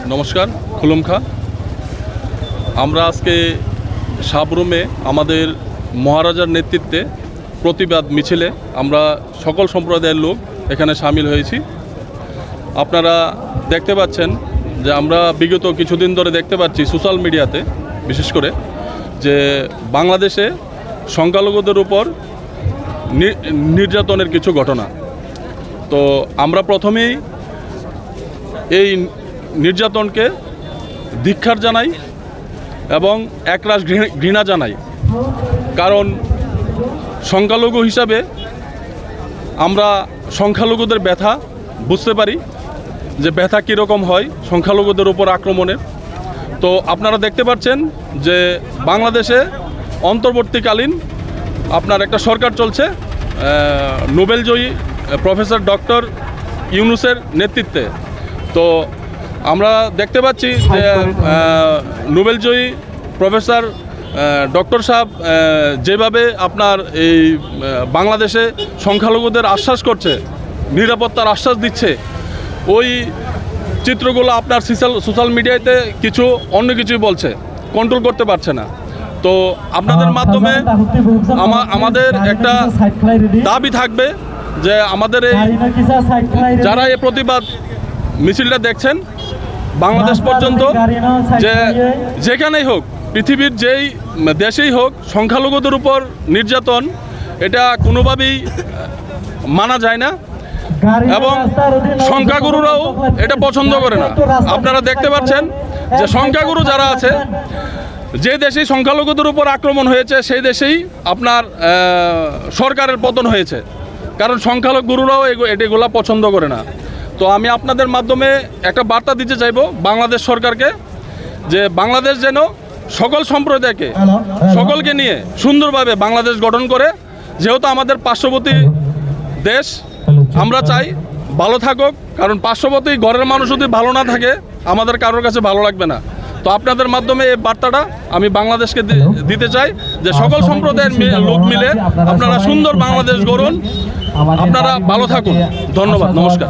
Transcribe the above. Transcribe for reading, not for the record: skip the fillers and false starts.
নমস্কার, খুলুম খা। আমরা আজকে সাবরুমে আমাদের মহারাজার নেতৃত্বে প্রতিবাদ মিছিলে আমরা সকল সম্প্রদায়ের লোক এখানে সামিল হয়েছি। আপনারা দেখতে পাচ্ছেন যে আমরা বিগত কিছুদিন ধরে দেখতে পাচ্ছি সোশ্যাল মিডিয়াতে বিশেষ করে যে বাংলাদেশে সংখ্যালঘুদের উপর নির্যাতনের কিছু ঘটনা। তো আমরা প্রথমেই এই নির্যাতনকে ধিক্কার জানাই এবং একরাশ ঘৃণা জানাই, কারণ সংখ্যালঘু হিসাবে আমরা সংখ্যালঘুদের ব্যথা বুঝতে পারি যে ব্যথা কীরকম হয় সংখ্যালঘুদের উপর আক্রমণের। তো আপনারা দেখতে পাচ্ছেন যে বাংলাদেশে অন্তর্বর্তীকালীন আপনার একটা সরকার চলছে নোবেলজয়ী প্রফেসর ডক্টর ইউনূসের নেতৃত্বে। তো আমরা দেখতে পাচ্ছি যে নোবেলজয়ী প্রফেসর ডক্টর সাহেব যেভাবে আপনার এই বাংলাদেশে সংখ্যালঘুদের আশ্বাস করছে, নিরাপত্তার আশ্বাস দিচ্ছে, ওই চিত্রগুলো আপনার সোশ্যাল মিডিয়াতে কিছু অন্য কিছুই বলছে, কন্ট্রোল করতে পারছে না। তো আপনাদের মাধ্যমে আমাদের একটা দাবি থাকবে যে আমাদের এই যারা এই প্রতিবাদ মিছিলটা দেখছেন বাংলাদেশ পর্যন্ত, যে যেখানেই হোক, পৃথিবীর যেই দেশেই হোক, সংখ্যালঘুদের উপর নির্যাতন এটা কোনোভাবেই মানা যায় না এবং সংখ্যাগুরুরাও এটা পছন্দ করে না। আপনারা দেখতে পাচ্ছেন যে সংখ্যাগুরু যারা আছে, যে দেশেই সংখ্যালঘুদের উপর আক্রমণ হয়েছে সেই দেশেই আপনার সরকারের পতন হয়েছে, কারণ সংখ্যালঘুরাও এগুলা পছন্দ করে না। তো আমি আপনাদের মাধ্যমে একটা বার্তা দিতে চাইব বাংলাদেশ সরকারকে, যে বাংলাদেশ যেন সকল সম্প্রদায়কে সকলকে নিয়ে সুন্দরভাবে বাংলাদেশ গঠন করে, যেহেতু আমাদের পার্শ্ববর্তী দেশ, আমরা চাই ভালো থাকুক, কারণ পার্শ্ববর্তী ঘরের মানুষ যদি ভালো না থাকে আমাদের কারোর কাছে ভালো লাগবে না। তো আপনাদের মাধ্যমে এই বার্তাটা আমি বাংলাদেশকে দিতে চাই যে সকল সম্প্রদায়ের লোক মিলে আপনারা সুন্দর বাংলাদেশ গড়ুন, আপনারা ভালো থাকুন। ধন্যবাদ, নমস্কার।